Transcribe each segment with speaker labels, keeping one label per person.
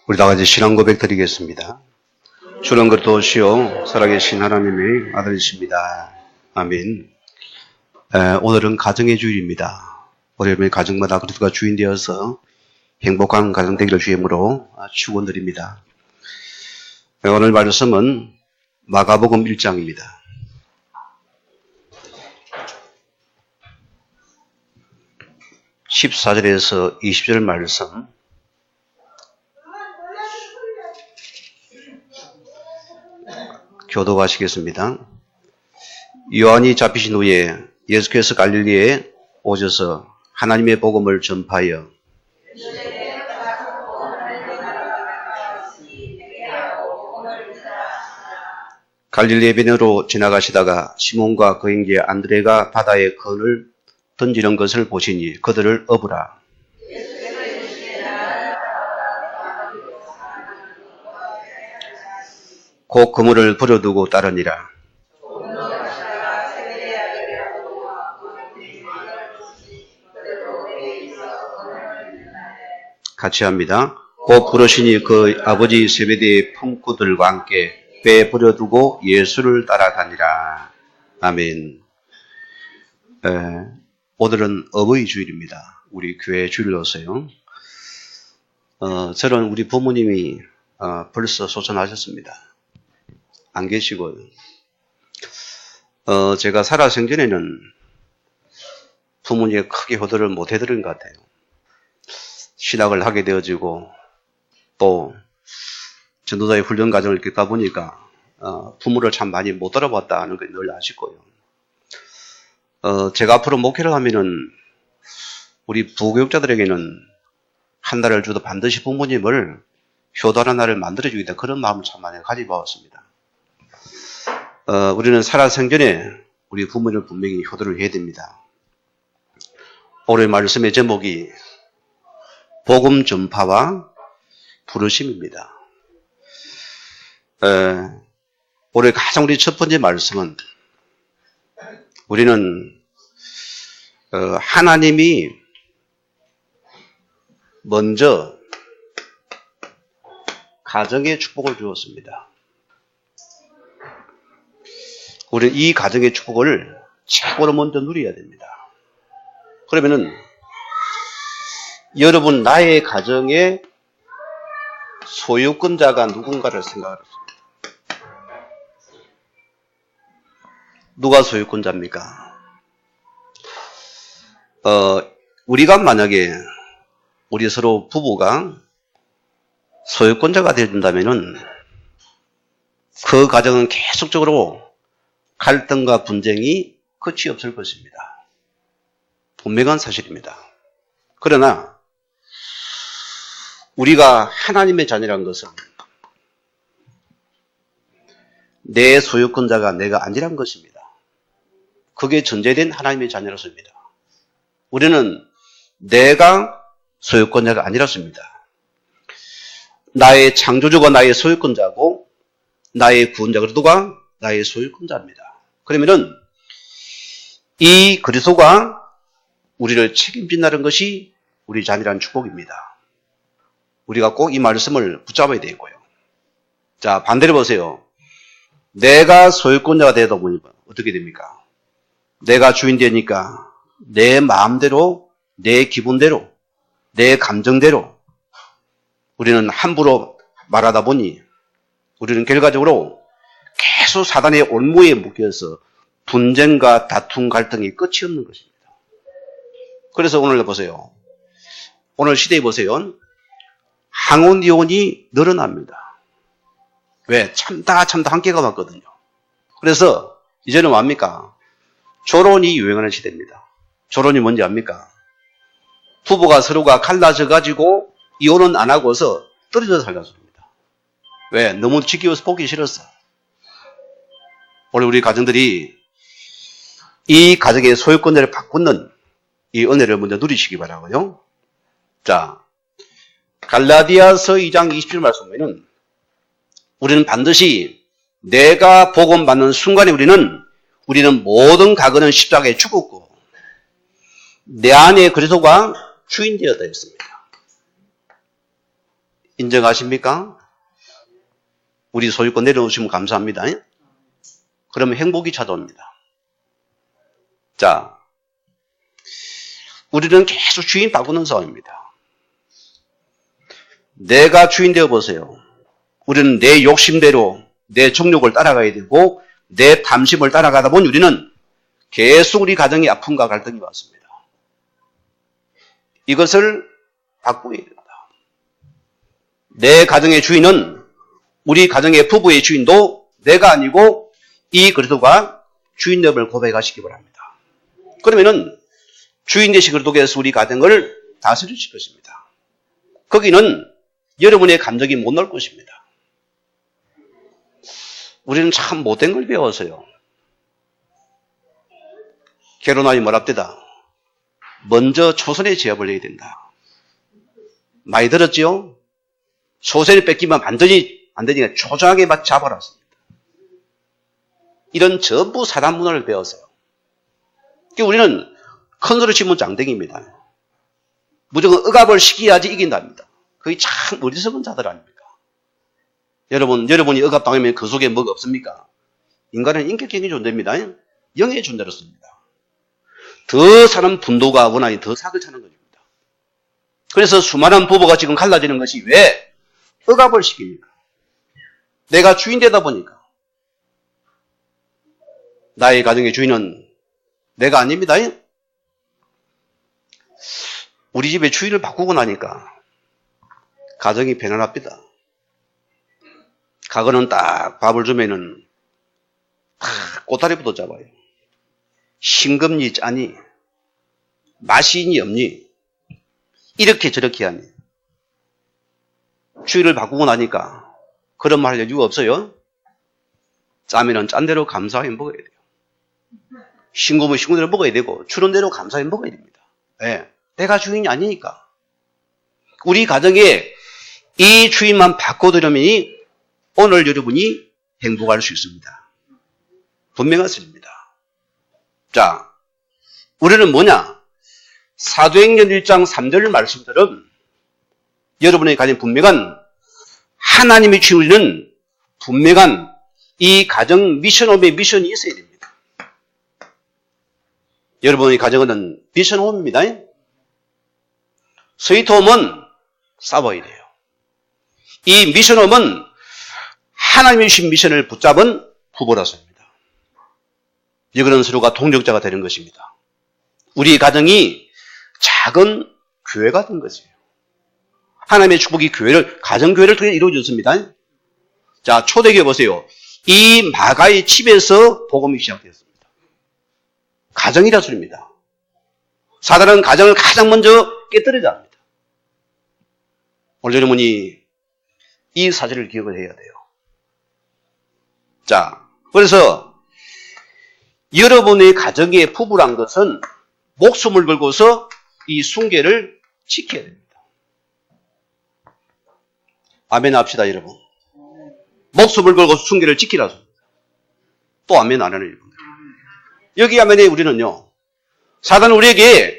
Speaker 1: 우리 다 같이 신앙 고백 드리겠습니다. 주는 그리스도시요 살아계신 하나님의 아들이십니다. 아멘. 오늘은 가정의 주일입니다. 월요일 가정마다 그리스도가 주인 되어서 행복한 가정 되기를 주임으로 축원드립니다. 오늘 말씀은 마가복음 1장입니다. 14절에서 20절 말씀 교도하시겠습니다. 요한이 잡히신 후에 예수께서 갈릴리에 오셔서 하나님의 복음을 전파하여 갈릴리 해변으로 지나가시다가 시몬과 그 형제 안드레가 바다에 건을 던지는 것을 보시니 그들을 업으라. 곧 그물을 버려두고 따르니라. 같이 합니다. 곧 부르시니 그 아버지 세베대의 품꾼들과 함께 배에 버려두고 예수를 따라다니라. 아멘. 오늘은 어버이 주일입니다. 우리 교회 주일로서요. 저는 우리 부모님이 벌써 소천하셨습니다. 안 계시고요. 제가 살아생전에는 부모님에 크게 효도를 못 해드린 것 같아요. 신학을 하게 되어지고 또 전도자의 훈련 과정을 겪다 보니까 부모를 참 많이 못 따라봤다는 걸 늘 아시고요. 제가 앞으로 목회를 하면은 우리 부교육자들에게는 한 달을 주도 반드시 부모님을 효도하는 날을 만들어주겠다, 그런 마음을 참 많이 가져봤습니다. 우리는 살아생전에 우리 부모님을 분명히 효도를 해야 됩니다. 오늘 말씀의 제목이 복음 전파와 부르심입니다. 올해 가장 우리 첫 번째 말씀은 우리는 하나님이 먼저 가정의 축복을 주었습니다. 우리는 이 가정의 축복을 최고로 먼저 누려야 됩니다. 그러면은 여러분 나의 가정의 소유권자가 누군가를 생각하십니다. 누가 소유권자입니까? 우리가 만약에 우리 서로 부부가 소유권자가 되어준다면은 그 가정은 계속적으로 갈등과 분쟁이 끝이 없을 것입니다. 분명한 사실입니다. 그러나 우리가 하나님의 자녀란 것은 내 소유권자가 내가 아니란 것입니다. 그게 전제된 하나님의 자녀로서입니다. 우리는 내가 소유권자가 아니라서입니다. 나의 창조주가 나의 소유권자고 나의 구원자 그리스도가 나의 소유권자입니다. 그러면은 이 그리스도가 우리를 책임진다는 것이 우리 자녀라는 축복입니다. 우리가 꼭 이 말씀을 붙잡아야 되고요. 자, 반대로 보세요. 내가 소유권자가 되다 보니 어떻게 됩니까? 내가 주인 되니까 내 마음대로, 내 기분대로, 내 감정대로 우리는 함부로 말하다 보니 우리는 결과적으로 계속 사단의 올무에 묶여서 분쟁과 다툼, 갈등이 끝이 없는 것입니다. 그래서 오늘 보세요. 오늘 시대에 보세요. 항혼 이혼이 늘어납니다. 왜? 참다 함께 가봤거든요. 그래서 이제는 뭡니까? 조론이 유행하는 시대입니다. 조론이 뭔지 압니까? 부부가 서로가 갈라져 가지고 이혼은 안 하고서 떨어져 살려서 합니다. 왜? 너무 지겨워서 보기 싫었어. 오늘 우리 가정들이 이 가정의 소유권자를 바꾸는 이 은혜를 먼저 누리시기 바라고요. 자, 갈라디아서 2장 20절 말씀 보면은 우리는 반드시 내가 복음 받는 순간에 우리는 모든 과거는 십자가에 죽었고 내 안에 그리스도가 주인 되었다 했습니다. 인정하십니까? 우리 소유권 내려놓으시면 감사합니다. 그러면 행복이 찾아옵니다. 자, 우리는 계속 주인 바꾸는 싸움입니다. 내가 주인 되어 보세요. 우리는 내 욕심대로 내 정욕을 따라가야 되고 내 탐심을 따라가다 보니 우리는 계속 우리 가정에 아픔과 갈등이 왔습니다. 이것을 바꾸어야 된다. 내 가정의 주인은 우리 가정의 부부의 주인도 내가 아니고 이 그리스도가 주인됨을 고백하시기 바랍니다. 그러면은 주인 되신 그리스도께서 우리 가정을 다스리실 것입니다. 거기는 여러분의 감정이 못 나올 것입니다. 우리는 참 못된 걸 배워서요. 결혼하기 뭐랍디다. 먼저 초선에 제압을 해야 된다. 많이 들었지요? 초선이 뺏기면 완전히 안 되니까 초조하게 막 잡아놨습니다. 이런 전부 사단 문화를 배웠어요. 우리는 큰 소리 치면 장땡입니다. 무조건 억압을 시켜야지 이긴답니다. 그게 참 어리석은 자들 아닙니까? 여러분이 억압당하면 그 속에 뭐가 없습니까? 인간은 인격적인 존재입니다. 영의 존재로습니다. 더 사는 분노가 원한이 더 사글 차는 것입니다. 그래서 수많은 부부가 지금 갈라지는 것이 왜 억압을 시킵니까? 내가 주인 되다 보니까 나의 가정의 주인은 내가 아닙니다. 우리 집에 주인을 바꾸고 나니까 가정이 편안합니다. 과거는 딱 밥을 주면은 꼬다리부터 잡아요. 싱겁니 짜니 맛이 있니 없니 이렇게 저렇게 하니 주인을 바꾸고 나니까 그런 말 할 여유가 없어요. 짜면은 짠 대로 감사하게 먹어야 돼요. 싱거우면 싱거운 대로 먹어야 되고 추운 대로 감사하게 먹어야 됩니다. 네. 내가 주인이 아니니까. 우리 가정에 이 주인만 바꿔드리면 오늘 여러분이 행복할 수 있습니다. 분명한 것입니다. 자, 우리는 뭐냐? 사도행전 1장 3절 말씀처럼 여러분의 가진 분명한 하나님의 주인은 분명한 이 가정 미션홈의 미션이 있어야 됩니다. 여러분의 가정은 미션홈입니다. 스위트홈은 싸워야 돼요. 이 미션홈은 하나님의 주신 미션을 붙잡은 부부라서입니다. 이거는 서로가 동력자가 되는 것입니다. 우리 가정이 작은 교회가 된 것이에요. 하나님의 축복이 가정교회를 통해 이루어졌습니다. 자, 초대교회 보세요. 이 마가의 집에서 복음이 시작되었습니다. 가정이라 소리입니다. 사단은 가정을 가장 먼저 깨뜨리자 합니다. 오늘 여러분이 이 사실을 기억을 해야 돼요. 자, 그래서 여러분의 가정의 부부란 것은 목숨을 걸고서 이 순계를 지켜야 됩니다. 아멘 합시다, 여러분. 목숨을 걸고 순계를 지키라. 또 아멘 안 하는 여러분. 여기 아멘에 우리는요, 사단은 우리에게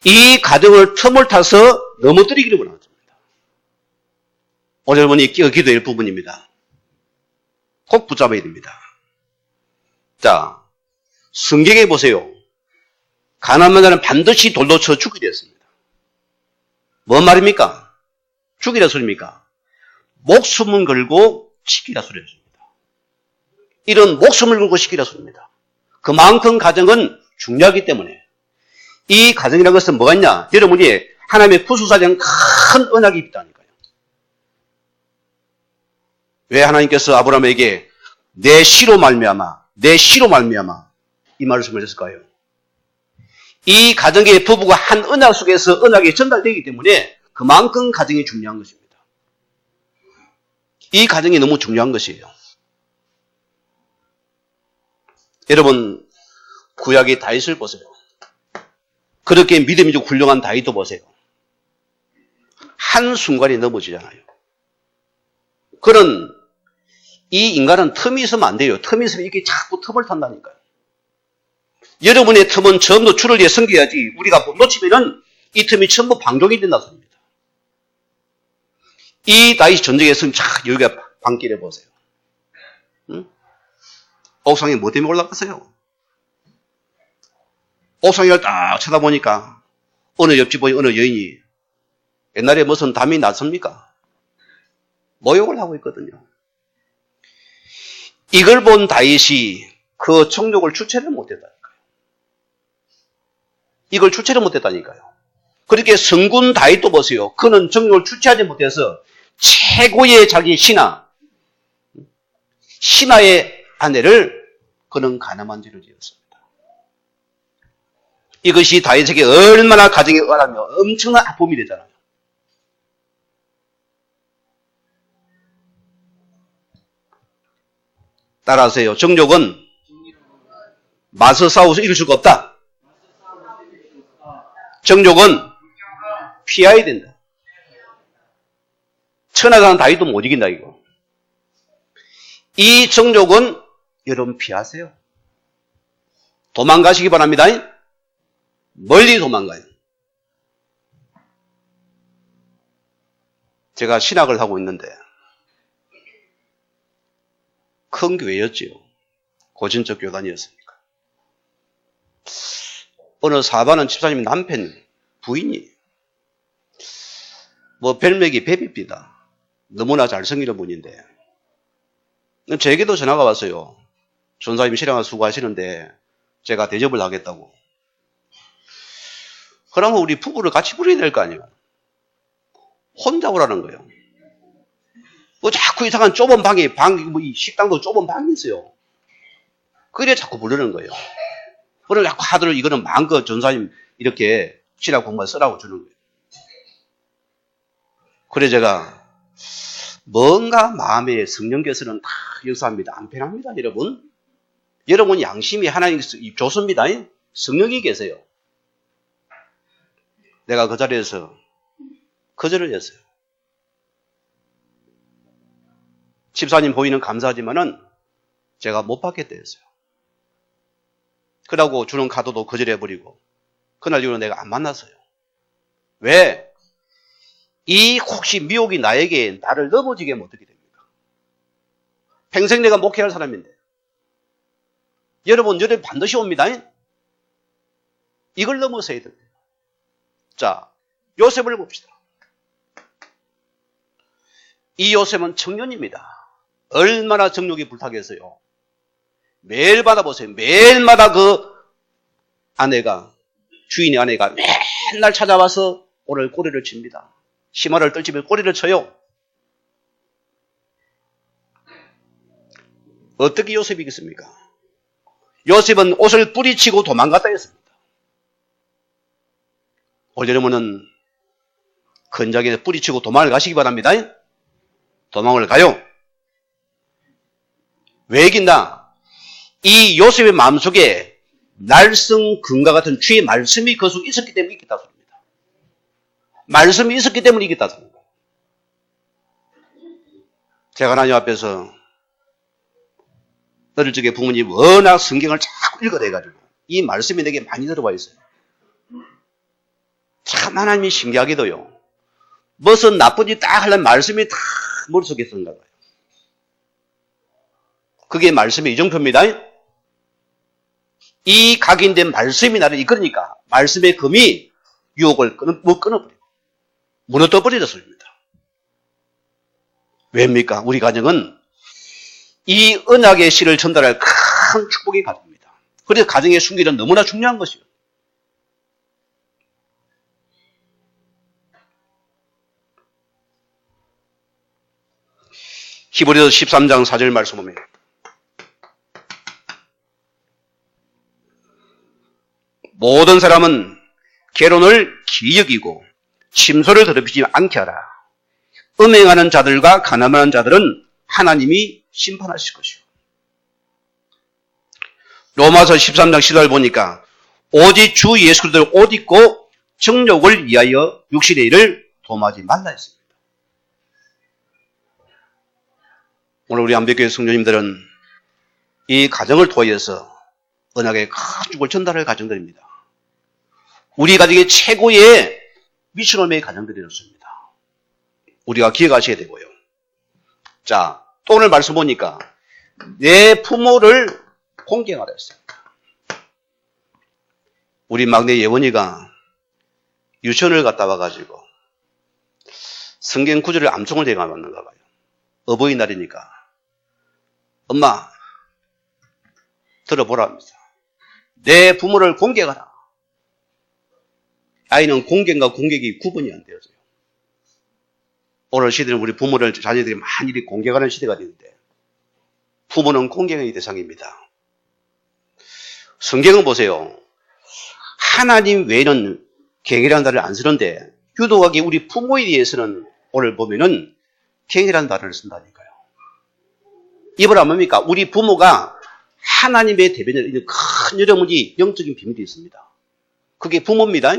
Speaker 1: 이 가정을 틈을 타서 넘어뜨리기를 원합니다. 오늘 여러분이 기도할 부분입니다. 꼭 붙잡아야 됩니다. 자, 성경에 보세요. 가나안한 자는 반드시 돌로 쳐 죽게 되었습니다. 뭔 말입니까? 죽이라 소리입니까? 목숨을 걸고 지키라 소리였습니다. 이런 목숨을 걸고 지키라 소리입니다. 그만큼 가정은 중요하기 때문에 이 가정이라는 것은 뭐가 있냐? 여러분이 하나님의 구속사정 큰 언약이 있다니까요. 왜 하나님께서 아브라함에게 내 씨로 말미암아 이 말씀을 했을까요? 이 가정의 부부가 한 언약 속에서 언약이 전달되기 때문에 그만큼 가정이 중요한 것입니다. 이 가정이 너무 중요한 것이에요. 여러분, 구약의 다윗을 보세요. 그렇게 믿음이 좀 훌륭한 다윗도 보세요. 한순간에 넘어지잖아요. 그런 이 인간은 틈이 있으면 안 돼요. 틈이 있으면 이게 자꾸 틈을 탄다니까요. 여러분의 틈은 전부 주를 위해 섬겨야지 우리가 놓치면은 이 틈이 전부 방종이 된다는 소리입니다. 이 다윗이 전쟁에서 참 여기가 방길해 보세요. 응? 옥상에 뭐 때문에 올라갔어요? 옥상을 딱 쳐다보니까 어느 옆집 어느 여인이 옛날에 무슨 담이 났습니까? 모욕을 하고 있거든요. 이걸 본 다윗이 그 정욕을 주체를 못했다니까요. 이걸 주체를 못했다니까요. 그렇게 성군 다윗도 보세요. 그는 정욕을 주체하지 못해서 최고의 자기 신하의 아내를 그는 가늠한 죄를 지었습니다. 이것이 다윗에게 얼마나 가정에 의하며 엄청난 아픔이 되잖아요. 따라하세요. 정욕은 맞서 싸워서 이룰 수가 없다. 정욕은 피해야 된다. 천하사는 다윗도 못 이긴다 이거. 이 정욕은 여러분 피하세요. 도망가시기 바랍니다. 멀리 도망가요. 제가 신학을 하고 있는데 큰 교회였지요. 고진적 교단이었으니까. 어느 사반은 집사님 남편 부인이 뭐 별명이 베비입니다. 너무나 잘생기는 분인데 제게도 전화가 왔어요. 전사님 실행을 수고하시는데 제가 대접을 하겠다고. 그러면 우리 부부를 같이 부려야 될 거 아니에요. 혼자 오라는 거예요. 뭐 자꾸 이상한 좁은 방에 뭐 식당도 좁은 방이 있어요. 그래 자꾸 부르는 거예요. 그걸 자꾸 하도록 이거는 마음껏 전사님 이렇게 신학 공부를 쓰라고 주는 거예요. 그래 제가 뭔가 마음의 성령께서는 다 역사합니다. 안 편합니다, 여러분. 여러분 양심이 하나님 좋습니다. 성령이 계세요. 내가 그 자리에서 거절을 했어요. 집사님 보이는 감사하지만은 제가 못 받겠다 했어요. 그러고 주는 카드도 거절해버리고 그날 이후로 내가 안 만났어요. 왜? 이 혹시 미혹이 나에게 나를 넘어지게 하면 어떻게 됩니까? 평생 내가 목회할 사람인데. 여러분 반드시 옵니다. 이걸 넘어서야 됩니다. 자, 요셉을 봅시다. 이 요셉은 청년입니다. 얼마나 정욕이 불타겠어요. 매일 받아보세요. 매일마다 그 주인의 아내가 맨날 찾아와서 오늘 꼬리를 칩니다. 심화를 떨치면 꼬리를 쳐요. 어떻게 요셉이 이겼습니까? 요셉은 옷을 뿌리치고 도망갔다 했습니다. 올여름은 건작에서 뿌리치고 도망을 가시기 바랍니다. 도망을 가요. 왜 이긴다? 이 요셉의 마음속에 날성금과 같은 주의 말씀이 그 속에 있었기 때문에 이겼다 소리입니다. 말씀이 있었기 때문에 이겼다 소리입니다. 제가 하나님 앞에서 어릴 적에 부모님이 워낙 성경을 자꾸 읽어대가지고 이 말씀이 내게 많이 들어와 있어요. 참 하나님이 신기하게도요. 무슨 나쁜 짓 딱 하려면 말씀이 다 머릿속에 있었는가 봐요. 그게 말씀의 이정표입니다. 이 각인된 말씀이 나를 이끌으니까 말씀의 금이 유혹을 끊어버리고 무너뜨려버리는 소리입니다. 왜입니까? 우리 가정은 이 언약의 씨를 전달할 큰 축복의 가정입니다. 그래서 가정의 순기는 너무나 중요한 것이요. 히브리서 13장 4절 말씀 보면 모든 사람은 결혼을 기이 여기고 침소를 더럽히지 않게 하라. 음행하는 자들과 가늠하는 자들은 하나님이 심판하실 것이요. 로마서 13장 10절 보니까 오직 주 예수 그리스도를 옷 입고 정욕을 위하여 육신의 일을 도모하지 말라 했습니다. 오늘 우리 안백교회 성도님들은 이 가정을 통해서 언약의 큰 축복을 전달할 가정들입니다. 우리 가정의 최고의 미션홈의 가정들이었습니다. 우리가 기억하셔야 되고요. 자, 또 오늘 말씀 보니까 내 부모를 공경하라 했습니다. 우리 막내 예원이가 유치원을 갔다 와가지고 성경 구절을 암송을 대감았는가 봐요. 어버이날이니까. 엄마, 들어보라 합니다. 내 부모를 공경하라. 아이는 공경과 공격이 구분이 안 되어져요. 오늘 시대는 우리 부모를 자녀들이 많이 공경하는 시대가 되는데 부모는 공경의 대상입니다. 성경은 보세요. 하나님 외에는 경이라는 단어를 안 쓰는데 유독하게 우리 부모에 대해서는 오늘 보면은 경이라는 단어를 쓴다니까요. 이 뭐라 뭡니까? 우리 부모가 하나님의 대변을 있는 큰 여러분이 영적인 비밀이 있습니다. 그게 부모입니다.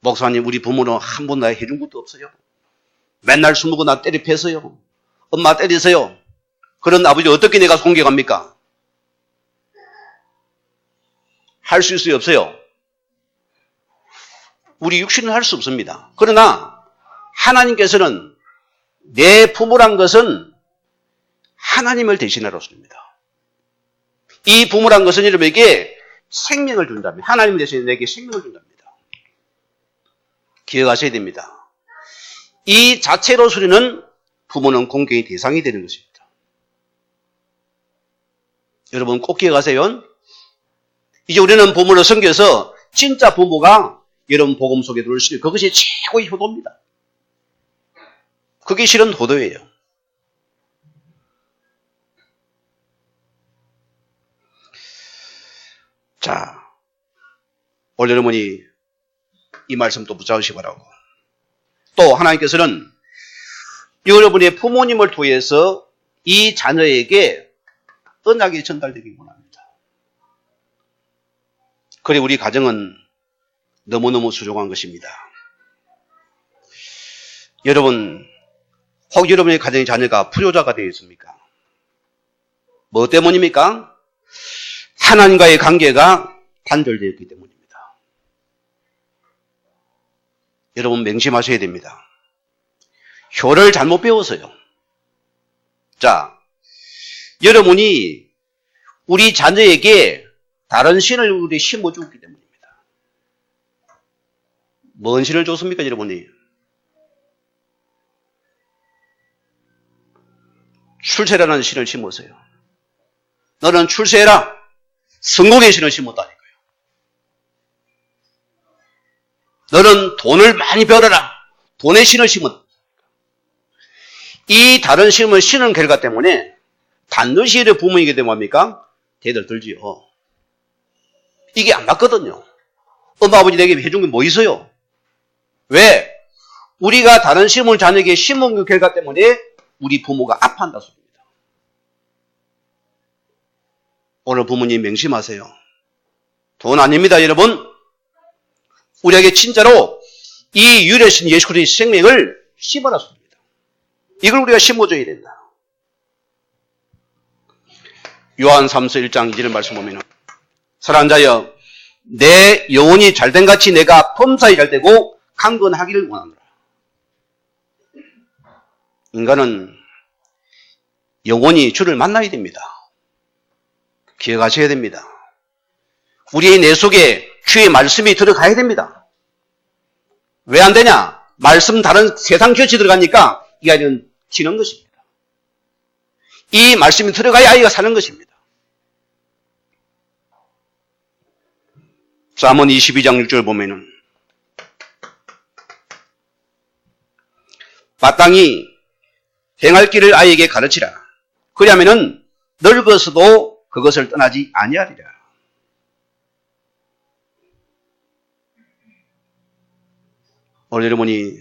Speaker 1: 목사님, 우리 부모는 한 번 나에 해준 것도 없어요. 맨날 술 먹고 나 때려 패서요. 엄마 때리세요. 그런 아버지 어떻게 내가 공격합니까? 할 수 있어요, 없어요? 우리 육신은 할 수 없습니다. 그러나 하나님께서는 내 부모란 것은 하나님을 대신하러 씁니다. 이 부모란 것은 여러분에게 생명을 준답니다. 하나님 대신에 내게 생명을 준답니다. 기억하셔야 됩니다. 이 자체로서는 부모는 공경의 대상이 되는 것입니다. 여러분 꼭 기억하세요. 이제 우리는 부모를 섬겨서 진짜 부모가 여러분 복음 속에 들어올 수 있는 그것이 최고의 효도입니다. 그게 실은 효도예요. 자, 오늘 여러분이 이 말씀 또 붙잡으시기 바라고. 또 하나님께서는 여러분의 부모님을 통해서 이 자녀에게 언약이 전달되기 원합니다. 그래 우리 가정은 너무너무 소중한 것입니다. 여러분, 혹 여러분의 가정의 자녀가 불효자가 되어 있습니까? 뭐 때문입니까? 하나님과의 관계가 단절되었기 때문입니다. 여러분 명심하셔야 됩니다. 효를 잘못 배워서요. 자, 여러분이 우리 자녀에게 다른 신을 우리 심어주었기 때문입니다. 뭔 신을 줬습니까, 여러분이? 출세라는 신을 심었어요. 너는 출세해라. 성공의 신을 심었다니까요. 너는 돈을 많이 벌어라. 돈의 신을 심었다. 이 다른 신을 심은 결과 때문에 반드시 부모에게 되면 뭡니까? 대들 들지요. 이게 안 맞거든요. 엄마 아버지 내게 해준 게 뭐 있어요? 왜? 우리가 다른 신을 자녀에게 심은 그 결과 때문에 우리 부모가 아파한다 소리입니다. 오늘 부모님 명심하세요. 돈 아닙니다, 여러분. 우리에게 진짜로 이 유일하신 예수 그리스도의 생명을 심어라 소리입니다. 이걸 우리가 심어줘야 된다. 요한 3서 1장 2절 말씀 보면 사랑하는 자여 내 영혼이 잘된 같이 내가 범사에 잘되고 강건하기를 원하노라. 인간은 영혼이 주를 만나야 됩니다. 기억하셔야 됩니다. 우리의 내 속에 주의 말씀이 들어가야 됩니다. 왜 안 되냐? 말씀 다른 세상 교치 들어가니까 이 아이는 지는 것입니다. 이 말씀이 들어가야 아이가 사는 것입니다. 잠언 22장 6절 보면은 마땅히 행할 길을 아이에게 가르치라. 그리하면은 늙어서도 그것을 떠나지 아니하리라. 오늘 여러분이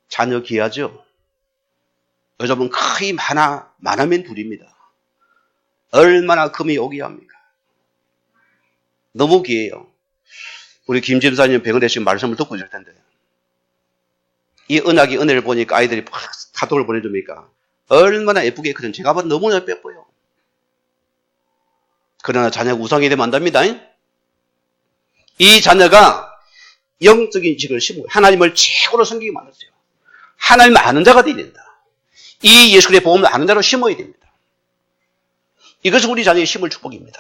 Speaker 1: 자녀 귀하죠? 여자분 거의 많으면 둘입니다. 얼마나 금이 오기 합니까? 너무 귀해요. 우리 김 집사님 병원에 지금 말씀을 듣고 있을 텐데 이 은하기 은혜를 보니까 아이들이 카톡을 보내줍니까? 얼마나 예쁘게 그런 제가 봐도 너무나 예뻐요. 그러나 자녀가 우상이 되면 안 됩니다. 이 자녀가 영적인 지식을 심고 하나님을 최고로 섬기게 만들었어요. 하나님을 아는 자가 되어야 된다. 이 예수 그리스도의 복음을 아는 자로 심어야 됩니다. 이것은 우리 자녀의 심을 축복입니다.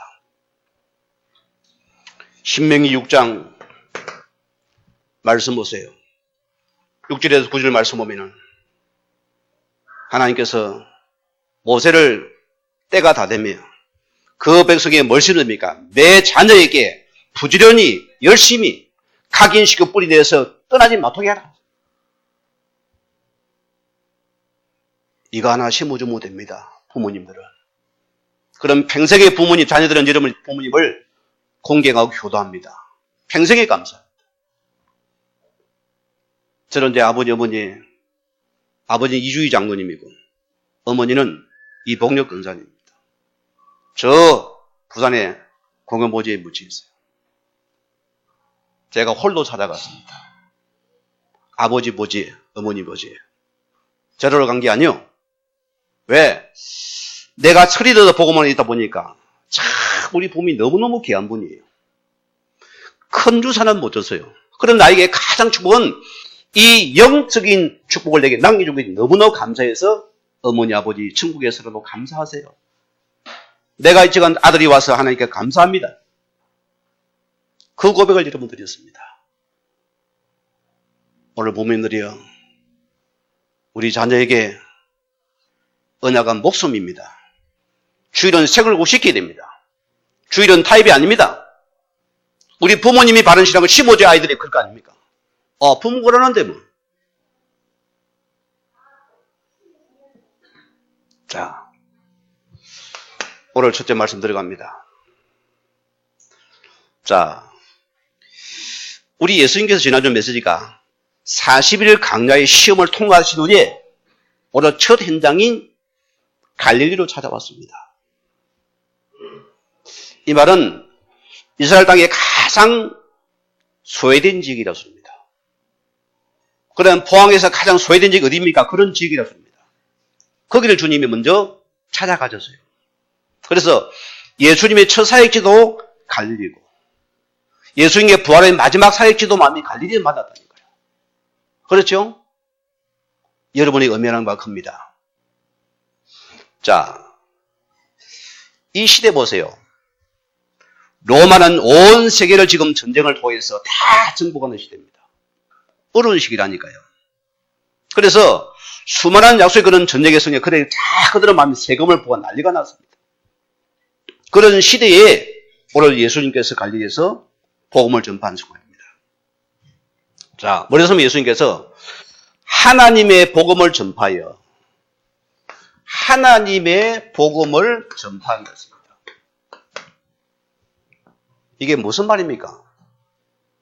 Speaker 1: 신명기 6장 말씀 보세요. 6절에서 9절 말씀 보면은 하나님께서 모세를 때가 다 되며 그 백성에게 뭘 심습니까? 내 자녀에게 부지런히 열심히 각인시켜 뿌리 내서 떠나지 못하게 하라. 이거 하나 심어주면 됩니다. 부모님들은. 그럼 평생의 부모님, 자녀들은 여러분 부모님을 공경하고 효도합니다. 평생에 감사합니다. 저는 제 아버지, 어머니, 아버지 이주희 장로님이고 어머니는 이복력 권사님입니다. 저 부산에 공연보지에 묻혀 있어요. 제가 홀로 찾아갔습니다. 아버지 보지, 어머니 보지. 저러러 간 게 아니요. 왜? 내가 철이 들어서 복음을 있다 보니까 참 우리 부모님이 너무너무 귀한 분이에요. 큰 주사는 못 줬어요. 그럼 나에게 가장 축복은 이 영적인 축복을 내게 남겨준 게 너무너무 감사해서 어머니, 아버지, 천국에서도 감사하세요. 내가 지금 아들이 와서 하나님께 감사합니다. 그 고백을 여러분 드렸습니다. 오늘 부모님들이요. 우리 자녀에게 언약은 목숨입니다. 주일은 색을 고시켜야 됩니다. 주일은 타입이 아닙니다. 우리 부모님이 바른 신앙을 심어줘야 아이들이 클 거 아닙니까? 부모 그러는데 뭐. 자, 오늘 첫째 말씀 들어갑니다. 자, 우리 예수님께서 지난주 메시지가 40일 강야의 시험을 통과하신 후에 오늘 첫 현장인 갈릴리로 찾아왔습니다. 이 말은 이스라엘 땅의 가장 소외된 지역이라고 합니다. 그럼 포항에서 가장 소외된 지역이 어디입니까? 그런 지역이라고 합니다. 거기를 주님이 먼저 찾아가셨어요. 그래서 예수님의 첫 사역지도 갈릴리고 예수님의 부활의 마지막 사역지도 마음이 갈릴리에 만났다는 거예요. 그렇죠? 여러분이 의미하는 바가 큽니다. 자, 이 시대 보세요. 로마는 온 세계를 지금 전쟁을 통해서 다 정복하는 시대입니다. 어려운 시기라니까요. 그래서 수많은 약속이 그런 전쟁의 성에 그들이 다 그들의 마음에 세금을 부어 난리가 났습니다. 그런 시대에 오늘 예수님께서 갈릴리에서 복음을 전파한 순간입니다. 자, 그래서 예수님께서 하나님의 복음을 전파하여 하나님의 복음을 전파한 것입니다. 이게 무슨 말입니까?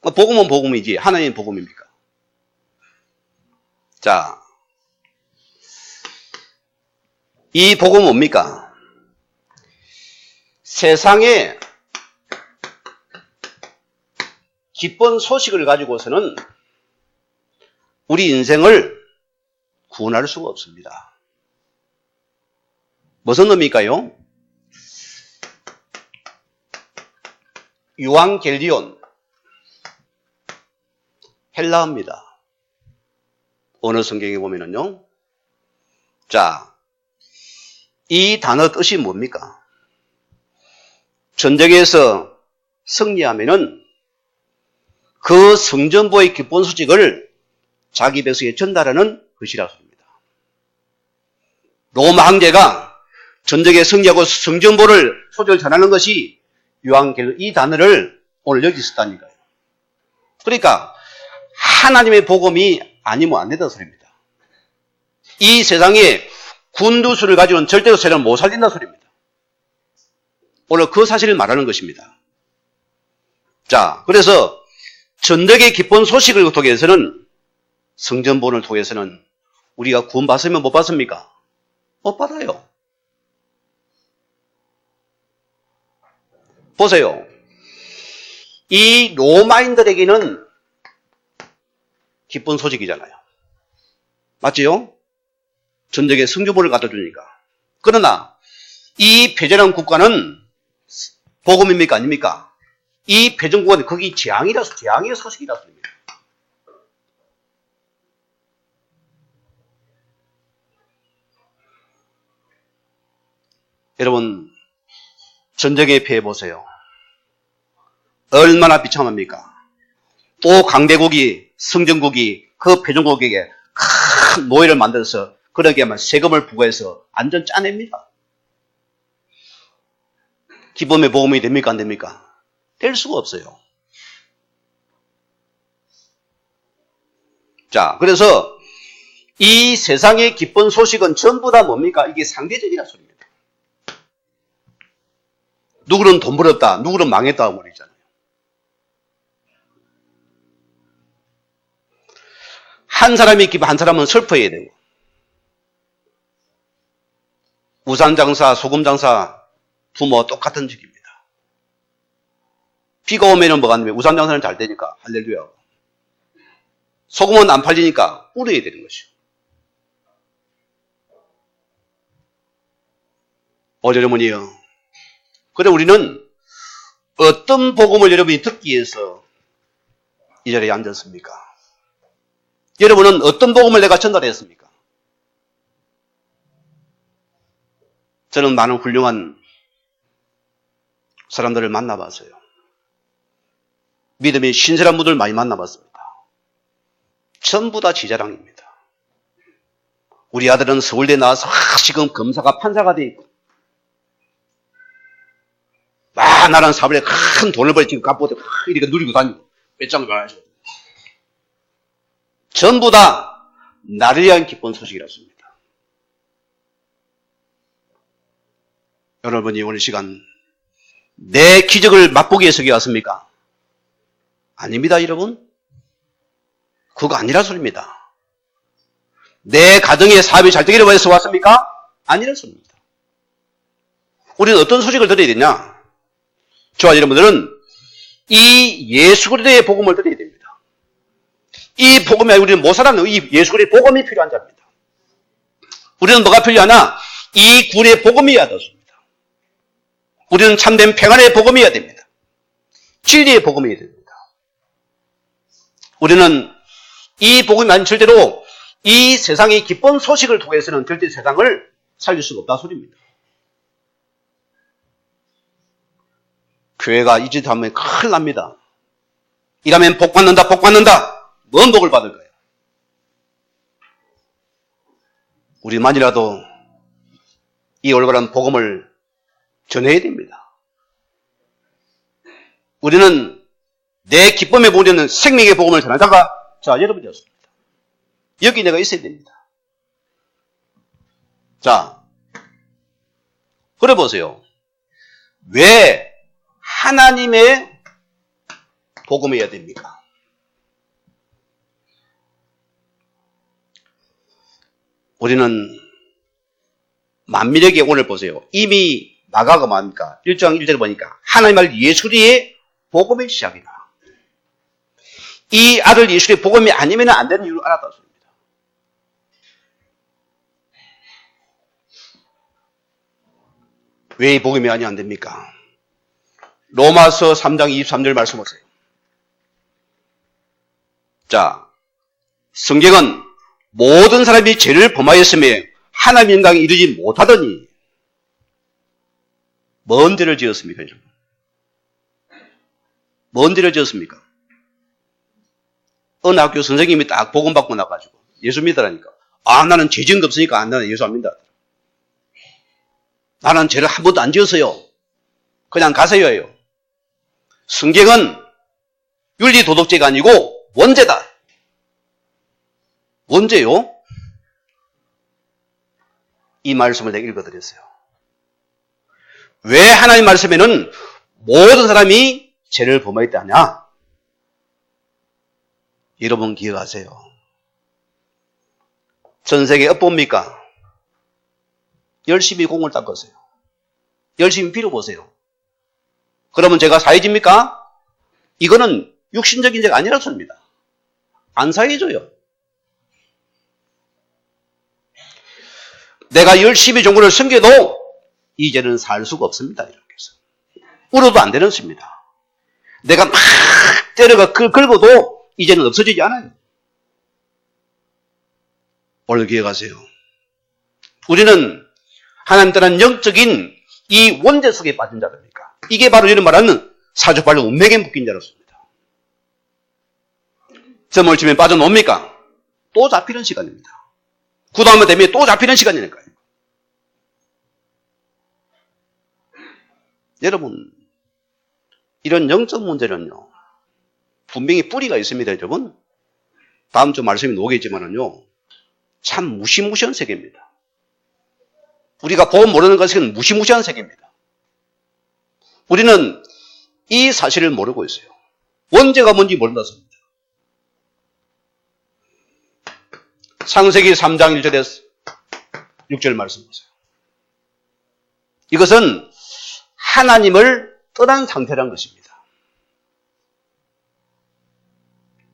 Speaker 1: 복음은 복음이지 하나님의 복음입니까? 자, 이 복음은 뭡니까? 세상에 기쁜 소식을 가지고서는 우리 인생을 구원할 수가 없습니다. 무슨 의미일까요? 유앙겔리온, 헬라어입니다. 어느 성경에 보면은요. 자, 이 단어 뜻이 뭡니까? 전쟁에서 승리하면은 그 성전보의 기쁜 소식을 자기 백성에 전달하는 것이라고 합니다. 로마 황제가 전쟁에 승리하고 성전보를 소식을 전하는 것이 유앙겔 이 단어를 오늘 여기 썼다니까요. 그러니까 하나님의 복음이 아니면 안 된다는 소리입니다. 이 세상에 군두수를 가지고는 절대로 세상을 못 살린다는 소리입니다. 오늘 그 사실을 말하는 것입니다. 자, 그래서 전쟁의 기쁜 소식을 통해서는 성전본을 통해서는 우리가 구원받으면 못 받습니까? 못 받아요. 보세요. 이 로마인들에게는 기쁜 소식이잖아요. 맞지요? 전쟁에 성전본을 갖다 주니까. 그러나 이 패전한 국가는 복음입니까? 아닙니까? 이 패전국가는 거기 재앙의 소식이라서 합니다. 여러분, 전쟁에 피해 보세요. 얼마나 비참합니까? 또 강대국이, 승전국이 그 패전국에게 큰 노예를 만들어서 그러게만 세금을 부과해서 안전 짜냅니다. 기범의 보험이 됩니까? 안 됩니까? 될 수가 없어요. 자, 그래서 이 세상의 기쁜 소식은 전부 다 뭡니까? 이게 상대적이라 소리입니다. 누구는 돈 벌었다, 누구는 망했다 말이잖아요. 한 사람이 기뻐, 한 사람은 슬퍼해야 되고. 우산장사, 소금장사, 부모 똑같은 직입니다. 비가 오면은 뭐가 안 되면 우산장사는 잘 되니까 할렐루야. 소금은 안 팔리니까 울어야 되는 것이요. 여러분이요. 그래 우리는 어떤 복음을 여러분이 듣기 위해서 이 자리에 앉았습니까? 여러분은 어떤 복음을 내가 전달했습니까? 저는 많은 훌륭한 사람들을 만나봤어요. 믿음이 신실한 분들 많이 만나봤습니다. 전부 다 지자랑입니다. 우리 아들은 서울대 나와서 지금 검사가 판사가 돼 있고 나는 사업에 큰 돈을 벌 지금 갚고 이렇게 누리고 다니고 배짱을 봐야죠. 전부 다 나를 위한 기쁜 소식이라습니다. 여러분이 오늘 시간 내 기적을 맛보기 위해서 여기 왔습니까? 아닙니다, 여러분. 그거 아니라 소리입니다. 내 가정의 사업이 잘 되기를 위해서 왔습니까? 아니라 소리입니다. 우리는 어떤 소식을 들어야 되냐? 저와 여러분들은 이 예수 그리스도의 복음을 들어야 됩니다. 이 복음에 우리는 못 살아는 이 예수 그리스도의 복음이 필요한 자입니다. 우리는 뭐가 필요하나? 이 구원의 복음이어야 되습니다. 우리는 참된 평안의 복음이어야 됩니다. 진리의 복음이어야 됩니다. 우리는 이 복음이 아닌 절대로 이 세상의 기쁜 소식을 통해서는 절대 세상을 살릴 수가 없다 소리입니다. 교회가 이 짓 하면 큰일 납니다. 이라면 복 받는다, 복 받는다. 뭔 복을 받을까요? 우리만이라도 이 올바른 복음을 전해야 됩니다. 우리는 내 기쁨에 보려는 생명의 복음을 전하다가 자, 여러분이었습니다. 여기 내가 있어야 됩니다. 자, 그래 보세요. 왜 하나님의 복음이어야 됩니까? 우리는 만민에게 오늘 보세요. 이미 마가가 뭡니까? 1장 1절에 보니까 하나님 말 예수 그리스도의 복음의 시작이다. 이 아들 예수의 복음이 아니면 안 되는 이유를 알았다 소리입니다. 왜 이 복음이 아니 안 됩니까? 로마서 3장 23절 말씀 보세요. 자, 성경은 모든 사람이 죄를 범하였으며 하나님 영광에 이르지 못하더니 뭔 죄를 지었습니까? 뭔 죄를 지었습니까? 어느 학교 선생님이 딱 복음 받고 나가지고 예수 믿으라니까 나는 죄 지은 거 없으니까 나는 예수 안 믿는다. 나는 죄를 한 번도 안 지었어요. 그냥 가세요 해요. 성경은 윤리도덕죄가 아니고 원죄다. 원죄요? 이 말씀을 내가 읽어드렸어요. 왜 하나님 말씀에는 모든 사람이 죄를 범하였다 하냐? 여러분 기억하세요. 전 세계 엇봅니까? 열심히 공을 닦으세요. 열심히 빌어보세요. 그러면 제가 사해집니까? 이거는 육신적인 죄가 아니라 소리입니다. 안 사해져요. 내가 열심히 종교를 섬겨도 이제는 살 수가 없습니다. 이렇게 해서. 울어도 안 되는 수입니다. 내가 막 때려가 긁어도 이제는 없어지지 않아요. 오늘 기억하세요. 우리는 하나님 따른 영적인 이 원죄 속에 빠진 자들입니까? 이게 바로 이런 말하는 사주팔로 운명에 묶인 자로서입니다. 점을 치면 빠져놓습니까? 또 잡히는 시간입니다. 그 다음에 되면 또 잡히는 시간이니까요. 여러분, 이런 영적 문제는요, 분명히 뿌리가 있습니다, 여러분. 다음 주 말씀이 나오겠지만은요, 참 무시무시한 세계입니다. 우리가 보험 모르는 것은 무시무시한 세계입니다. 우리는 이 사실을 모르고 있어요. 원죄가 뭔지 모른다습니다. 창세기 3장 1절에서 6절 말씀 보세요. 이것은 하나님을 떠난 상태라는 것입니다.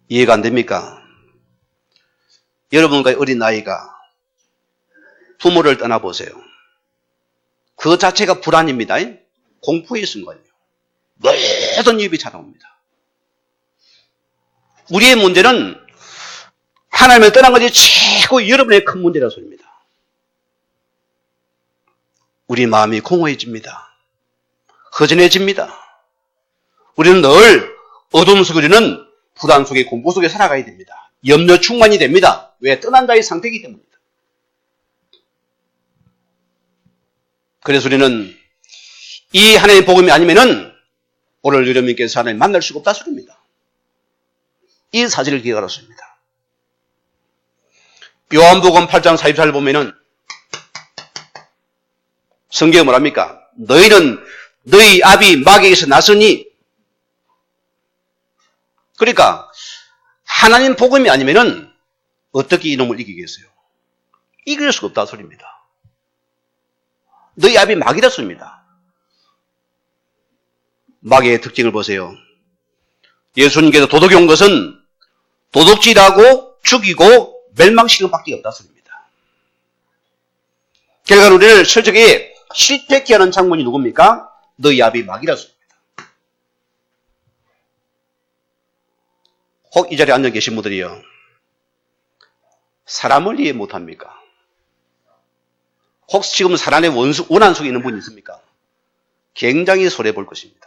Speaker 1: 이해가 안 됩니까? 여러분과 어린 아이가 부모를 떠나보세요. 그 자체가 불안입니다. 공포의 순간이에요. 모든 입이 찾아옵니다. 우리의 문제는 하나님을 떠난 것이 최고 여러분의 큰 문제라는 소리입니다. 우리 마음이 공허해집니다. 허전해집니다. 우리는 늘 어둠 속에 우리는 불안 속에 공포 속에 살아가야 됩니다. 염려 충만이 됩니다. 왜? 떠난 자의 상태이기 때문입니다. 그래서 우리는 이 하나님의 복음이 아니면은 오늘 여러분께서 하나님 만날 수가 없다 소리입니다. 이 사실을 기억하셨습니다. 요한복음 8장 44절 보면은 성경에 뭐랍니까? 너희는 너희 아비 마귀에게서 났으니, 그러니까 하나님 복음이 아니면은 어떻게 이놈을 이기겠어요? 이길 수가 없다 소리입니다. 너희 아비 마귀다 소리입니다. 마귀의 특징을 보세요. 예수님께서 도둑이 온 것은 도둑질하고 죽이고 멸망시키는 밖에 없다 소리입니다. 결과는 우리를 실적에 실패케 하는 장본이 누굽니까? 너희 아비 마귀라 소리입니다. 혹 이 자리에 앉아 계신 분들이요, 사람을 이해 못합니까? 혹시 지금 사람의 원한 속에 있는 분이 있습니까? 굉장히 손해볼 것입니다.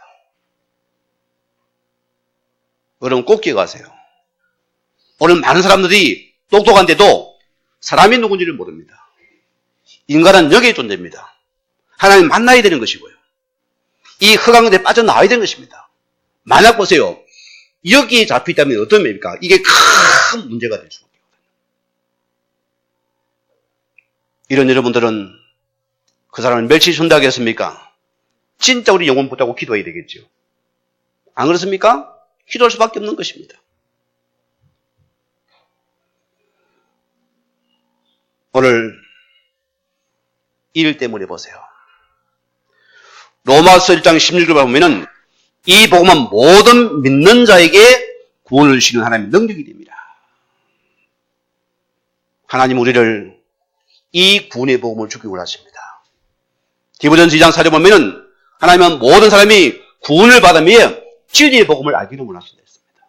Speaker 1: 여러분 꼭 기억하세요. 오늘 많은 사람들이 똑똑한데도 사람이 누군지를 모릅니다. 인간은 여기에 존재입니다. 하나님 만나야 되는 것이고요. 이 흑암에 빠져나와야 되는 것입니다. 만약 보세요. 여기에 잡히다면 어떤 겁니까? 이게 큰 문제가 될 수밖에 없거든요. 이런 여러분들은 그 사람을 멸치준다 하겠습니까? 진짜 우리 영혼 붙잡고 기도해야 되겠죠. 안 그렇습니까? 기도할 수밖에 없는 것입니다. 오늘 이 일 때문에 보세요. 로마서 1장 16절을 보면은 이 복음은 모든 믿는 자에게 구원을 주시는 하나님의 능력이 됩니다. 하나님 우리를 이 구원의 복음을 주기 원하십니다. 디모데전서 2장 4절에 보면은 하나님은 모든 사람이 구원을 받으며 진리의 복음을 알기를 원하신다 했습니다.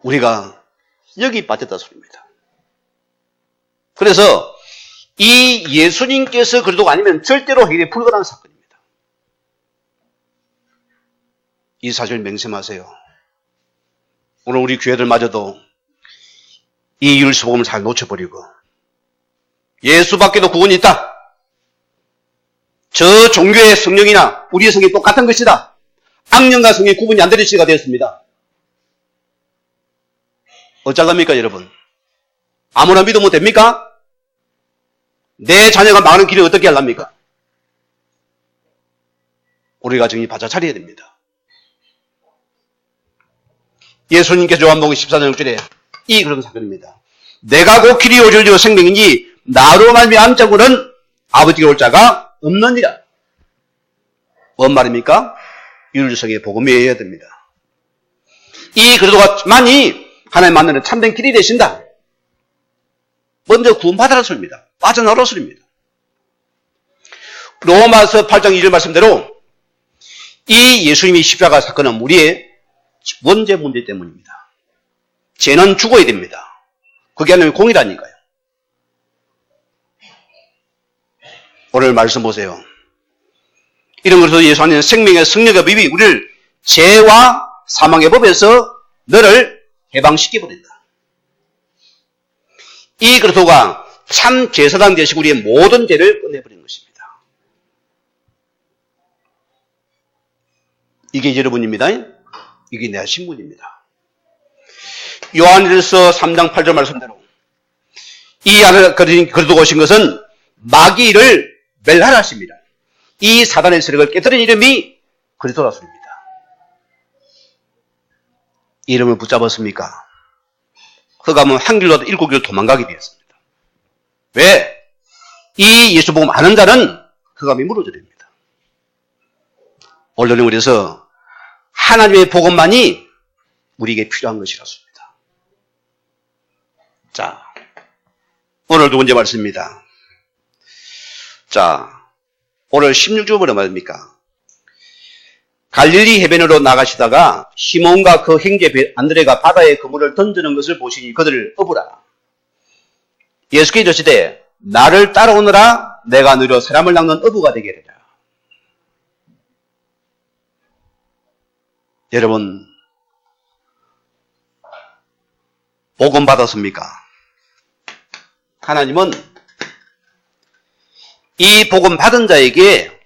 Speaker 1: 우리가 여기 빠졌다 소리입니다. 그래서 이 예수님께서 그리스도가 아니면 절대로 해결이 불가능한 사건입니다. 이 사실을 명심하세요. 오늘 우리 교회들마저도 이 율수복음을 잘 놓쳐버리고 예수밖에도 구원이 있다. 저 종교의 성령이나 우리의 성이 똑같은 것이다. 악령과 성이 구분이 안 되는 시대가 되었습니다. 어쩌랍니까 여러분? 아무나 믿으면 됩니까? 내 자녀가 망하는 길을 어떻게 하랍니까? 우리가 정신 바짝 차려야 됩니다. 예수님께서 요한복음 14장 6절에 이 그런 사건입니다. 내가 곧 길이 오실지요 생명이니 나로 말미암은 자고는 아버지께 올 자가 없느니라. 뭔 말입니까? 율성의 복음이어야 됩니다. 이 그리스도가만이 하나님 만나는 참된 길이 되신다. 먼저 구원받으라는 소리입니다. 빠져나오라는 소리입니다. 로마서 8장 2절 말씀대로 이 예수님의 십자가 사건은 우리의 원죄 문제 때문입니다. 죄는 죽어야 됩니다. 그게 하나님의 공이라니까요. 오늘 말씀 보세요. 이런 것으로 예수 안에는 생명의 성령의 법이 우리를 죄와 사망의 법에서 너를 해방시켜버린다. 이 그리스도가 참 제사장 되시고 우리의 모든 죄를 끝내버린 것입니다. 이게 여러분입니다. 이게 내 신분입니다. 요한일서 3장 8절 말씀대로 이 안에 그리스도가 오신 것은 마귀를 멸하십니다. 이 사단의 세력을 깨뜨린 이름이 그리스도라 소리입니다. 이름을 붙잡았습니까? 흑암은 한 길로 7길로 도망가게 되었습니다. 왜? 이 예수 복음 아는 자는 흑암이 무너져냅니다. 오늘은 그래서 하나님의 복음만이 우리에게 필요한 것이라습니다. 자, 오늘 두 번째 말씀입니다. 자, 오늘 16절 뭐라 말입니까? 갈릴리 해변으로 나가시다가 시몬과 그 형제 안드레가 바다에 그물을 던지는 것을 보시니 그들을 업으라. 예수께서 이르시되 나를 따라오너라 내가 너로 사람을 낚는 어부가 되게 하리라. 여러분 복음 받았습니까? 하나님은 이 복음 받은 자에게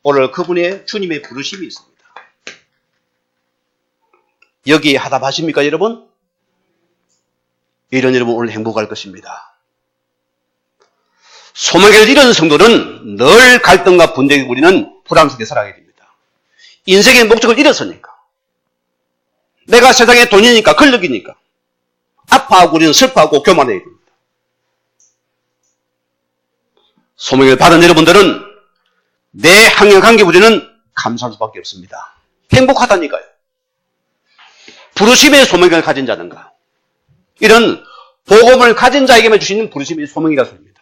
Speaker 1: 오늘 그분의 주님의 부르심이 있습니다. 여기에 하답하십니까 여러분? 이런 여러분 오늘 행복할 것입니다. 소망을 잃은 성도는 늘 갈등과 분쟁에 우리는 불안 속에 살아가게 됩니다. 인생의 목적을 잃었으니까. 내가 세상의 돈이니까 권력이니까 아파하고 우리는 슬퍼하고 교만해야 됩니다. 소망을 받은 여러분들은 내 항해관계 우리는 감사할 수밖에 없습니다. 행복하다니까요. 부르심의 소명을 가진 자는가. 이런 복음을 가진 자에게만 주시는 부르심의 소명이라 소리입니다.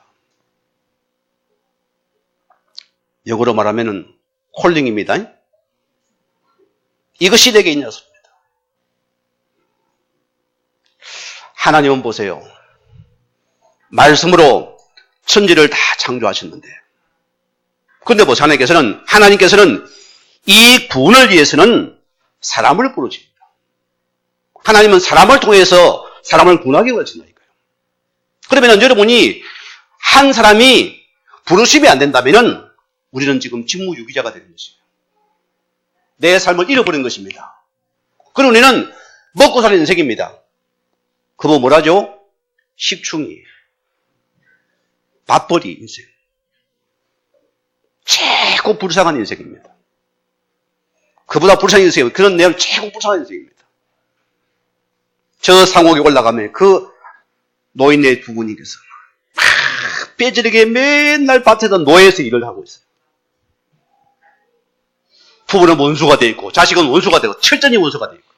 Speaker 1: 영어로 말하면 콜링입니다. 이것이 내게 있냐 소리입니다. 하나님은 보세요. 말씀으로 천지를 다 창조하셨는데 그런데 보세요. 하나님께서는 이 구원을 위해서는 사람을 부르십니다. 하나님은 사람을 통해서 사람을 구원하기 원하신다니까요. 그러면 여러분이 한 사람이 부르심이 안 된다면 우리는 지금 직무유기자가 되는 것이에요. 내 삶을 잃어버린 것입니다. 그럼 우리는 먹고 사는 인생입니다. 그거 뭐라죠? 식충이, 밥벌이 인생. 최고 불쌍한 인생입니다. 그보다 불쌍한 인생이에요. 그런 내용 최고 불쌍한 인생입니다. 저 상옥에 올라가면 그 노인네 두 분이께서 빼지르게 맨날 밭에서 노예에서 일을 하고 있어요. 부부는 원수가 되어 있고 자식은 원수가 되고 철저히 원수가 되어 있고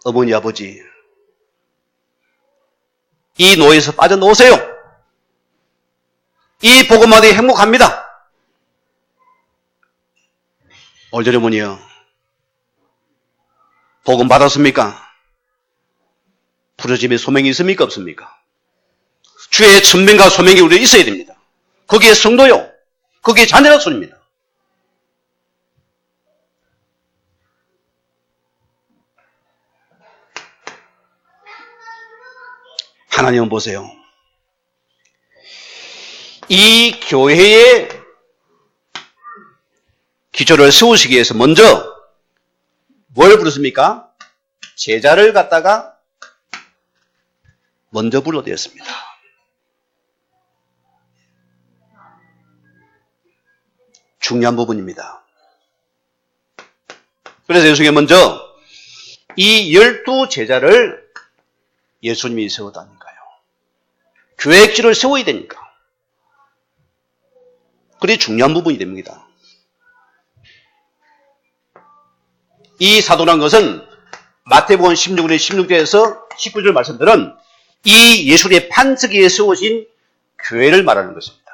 Speaker 1: 어머니 아버지 이 노예에서 빠져나오세요. 이 복음만이 행복합니다. 오늘 여러분이요 복음 받았습니까? 부르심의 소명이 있습니까? 없습니까? 주의 천명과 소명이 우리에 있어야 됩니다. 거기에 성도요. 거기에 자녀라 소리입니다. 하나님은 보세요. 이 교회의 기초를 세우시기 위해서 먼저 뭘 부르십니까? 제자를 갖다가 먼저 불러드렸습니다. 중요한 부분입니다. 그래서 예수님이 먼저 이 12제자를 예수님이 세웠다니까요. 계획지를 세워야 되니까. 그게 중요한 부분이 됩니다. 이 사도란 것은 마태복음 16장 16절에서 19절 말씀들은 이 예수의 반석 위에 세우신 교회를 말하는 것입니다.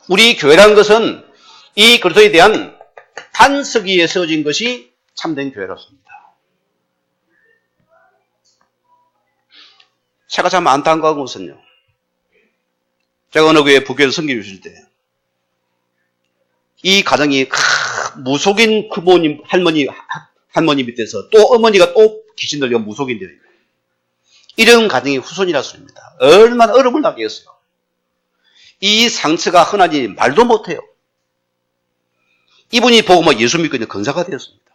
Speaker 1: 우리 교회라는 것은 이 그리스도에 대한 반석 위에 세워진 것이 참된 교회라습니다. 제가 참 안타까운 것은요. 제가 어느 교회 부교에서 섬기를 주실 때, 이 가정이 무속인 부모님, 할머니 밑에서 또 어머니가 또 귀신 들려 무속인들이에요. 이런 가정이 후손이라 소리입니다. 얼마나 어려움을 당했어요. 이 상처가 흔하니 말도 못해요. 이분이 보고 막 예수 믿고 있는 건사가 되었습니다.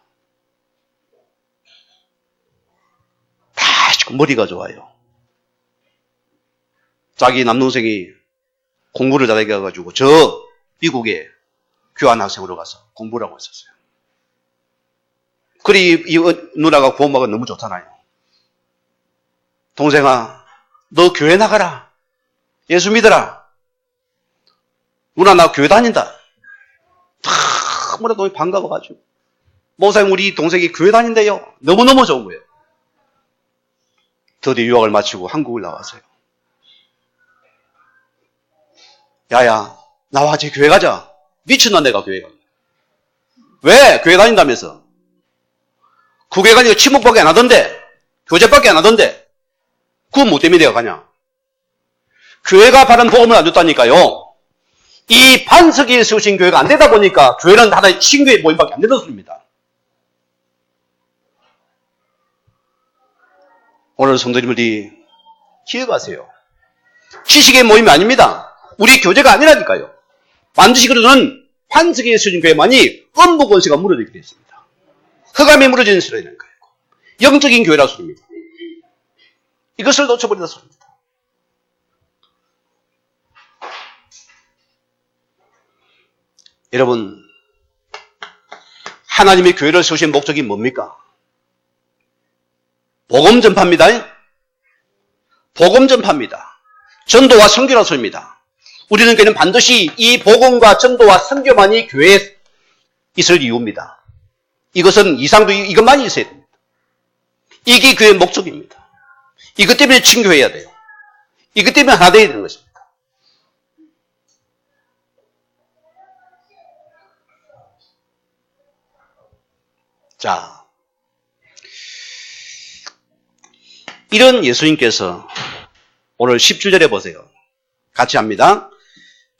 Speaker 1: 다 머리가 좋아요. 자기 남동생이 공부를 잘하게 해가지고 저 미국에 교환학생으로 가서 공부를 하고 있었어요. 그리 이 누나가 구원받아 너무 좋잖아요. 동생아, 너 교회 나가라. 예수 믿어라. 누나 나 교회 다닌다. 아무래도 반가워가지고 목사님 우리 동생이 교회 다닌대요. 너무너무 좋은 거예요. 드디어 유학을 마치고 한국을 나왔어요. 야야 나와 같이 교회 가자. 미쳤나 내가 교회 가. 왜? 교회 다닌다면서. 그 교회 가니까 침묵밖에 안 하던데 교제밖에 안 하던데 그건 뭐 때문에 내가 가냐. 교회가 바른 복음을 안 줬다니까요. 이 반석에 세우신 교회가 안 되다 보니까 교회는 하나의 친교의 모임밖에 안 되는 소리입니다. 오늘 성도님들이 기억하세요. 지식의 모임이 아닙니다. 우리 교제가 아니라니까요. 반드시 그러는 반석에 세우신 교회만이 음부 권세가 무너지게 되어 있습니다. 흑암이 무너지는 소리라는 거예요. 영적인 교회라 소리입니다. 이것을 놓쳐버리다 소리입니다. 여러분, 하나님의 교회를 세우신 목적이 뭡니까? 복음 전파입니다. 복음 전파입니다. 전도와 선교라 소리입니다. 우리는 교회는 반드시 이 복음과 전도와 선교만이 교회에 있을 이유입니다. 이것은 이상도 이것만이 있어야 됩니다. 이게 교회의 목적입니다. 이것 때문에 친교해야 돼요. 이것 때문에 하나 되어야 되는 것입니다. 자, 이런 예수님께서 오늘 17절에 보세요. 같이 합니다.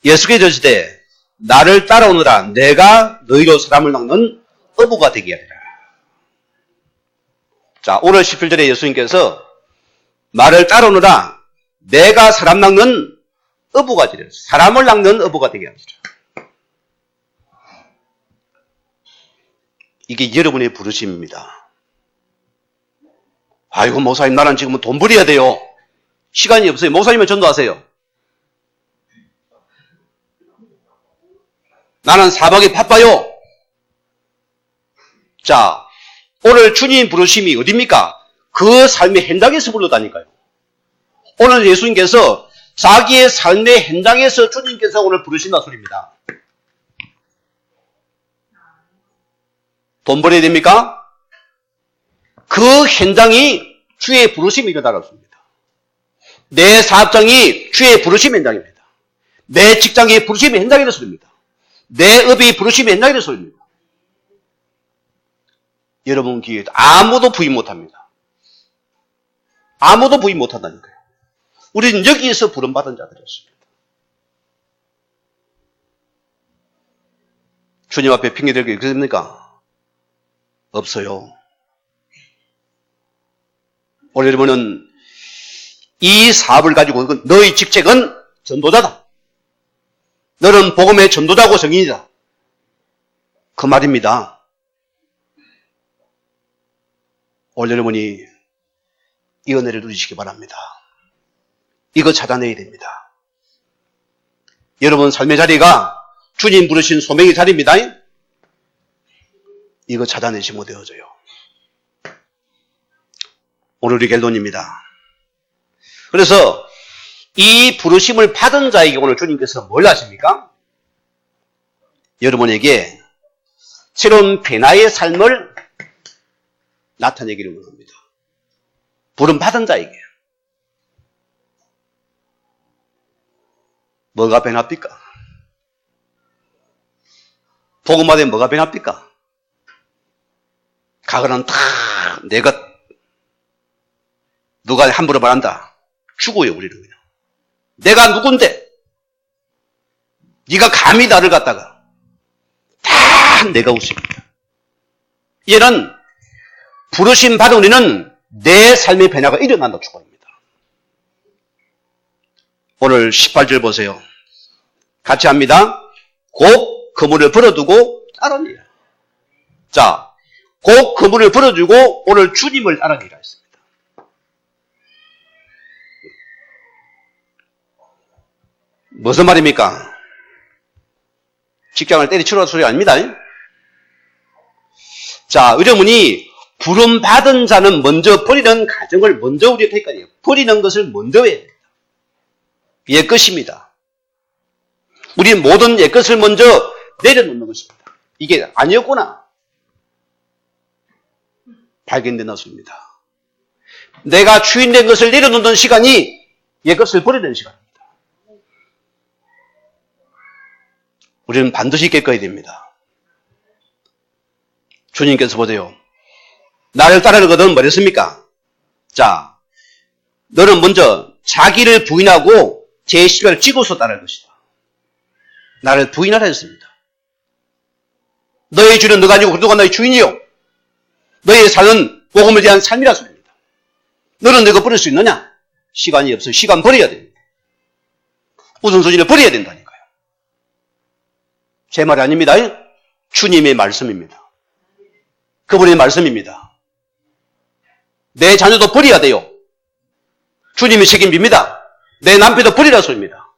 Speaker 1: 예수께서 이르시되 나를 따라오느라 내가 너희로 사람을 낚는 어부가 되게 하리라. 자, 오늘 17절에 예수님께서 나를 따라오느라 내가 사람 낚는 어부가 되리라. 사람을 낚는 어부가 되게 하리라. 이게 여러분의 부르심입니다. 아이고 목사님 나는 지금 돈 벌여야 돼요. 시간이 없어요. 목사님은 전도하세요. 나는 사박이 바빠요. 자, 오늘 주님 부르심이 어디입니까? 그 삶의 현장에서 불렀다니까요. 오늘 예수님께서 자기의 삶의 현장에서 주님께서 오늘 부르신다 소리입니다. 돈 벌어야 됩니까? 그 현장이 주의 부르심이 일어나겠습니다. 내 사업장이 주의 부르심의 현장입니다. 내 직장이 부르심의 현장이 됐습니다. 내 업이 부르심의 현장이 됐습니다. 여러분 기회에 아무도 부인 못합니다. 아무도 부인 못한다니까요. 우리는 여기에서 부름받은 자들이었습니다. 주님 앞에 핑계댈 게 있습니까? 없어요. 오늘 여러분은 이 사업을 가지고 너의 직책은 전도자다. 너는 복음의 전도자고 성인이다. 그 말입니다. 오늘 여러분이 이 은혜를 누리시기 바랍니다. 이거 찾아내야 됩니다. 여러분 삶의 자리가 주님 부르신 소명의 자리입니다. 이거 찾아내지 못해어져요. 오늘이 결론입니다. 그래서 이 부르심을 받은 자에게 오늘 주님께서 뭘 하십니까? 여러분에게 새로운 변화의 삶을 나타내기를 원합니다. 부름 받은 자에게. 뭐가 변합니까? 복음화된 뭐가 변합니까? 가거는 다 내 것. 누가 함부로 말한다. 죽어요, 우리는 그냥. 내가 누군데? 네가 감히 나를 갖다가 다 내가 웃습니다. 얘는 부르심 받은 우리는 내 삶의 변화가 일어난다 축원입니다. 오늘 18절 보세요. 같이 합니다. 곧 그물을 벌어두고 따르니라. 자, 곧 그물을 벌어두고 오늘 주님을 따르니라 했습니다. 무슨 말입니까? 직장을 때리치라는 소리 아닙니다. 자, 여러분이 부름 받은 자는 먼저 버리는 과정을 먼저 우리가 할까 해요. 버리는 것을 먼저 해야 됩니다. 옛것입니다. 우리 모든 옛것을 먼저 내려놓는 것입니다. 이게 아니었구나. 발견된 것입니다. 내가 주인된 것을 내려놓는 시간이 옛것을 버리는 시간입니다. 우리는 반드시 깨끗해야 됩니다. 주님께서 보세요. 나를 따르거든 뭐랬습니까? 자, 너는 먼저 자기를 부인하고 제 십자가를 지고서 따를 것이다. 나를 부인하라 했습니다. 너의 주는 너가 아니고 그리스도가 너의 주인이요. 너의 삶은 복음에 대한 삶이라 소리입니다. 너는 내가 버릴 수 있느냐? 시간이 없어. 시간 버려야 됩니다. 우선순위를 버려야 된다니까요. 제 말이 아닙니다. 주님의 말씀입니다. 그분의 말씀입니다. 내 자녀도 버려야 돼요. 주님이 책임집니다. 내 남편도 버리라 소리입니다.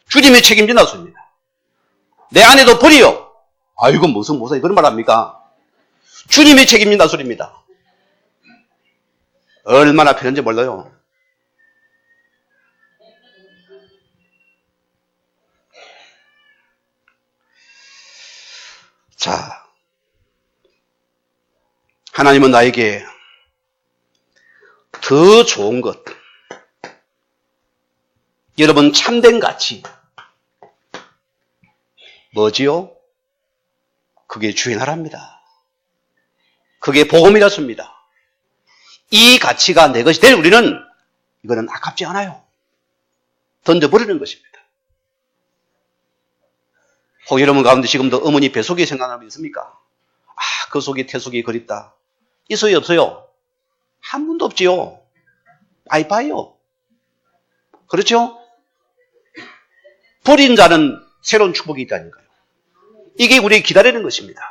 Speaker 1: 주님이 책임진다 소리입니다. 내 아내도 버려. 아이고 무슨 모사이 그런 말 합니까? 주님이 책임진다 소리입니다. 얼마나 편한지 몰라요. 자, 하나님은 나에게 더 좋은 것, 여러분 참된 가치 뭐지요? 그게 주인하랍니다. 그게 복음이라습니다. 이 가치가 내 것이 될 우리는 이거는 아깝지 않아요. 던져버리는 것입니다. 혹 여러분 가운데 지금도 어머니 뱃속에 생각나는 분 있습니까? 아, 그 속이 태속이 그립다. 있어요, 없어요? 한 분도 없지요. 빠이빠이요. 그렇죠? 버린 자는 새로운 축복이 있다니까요. 이게 우리에게 기다리는 것입니다.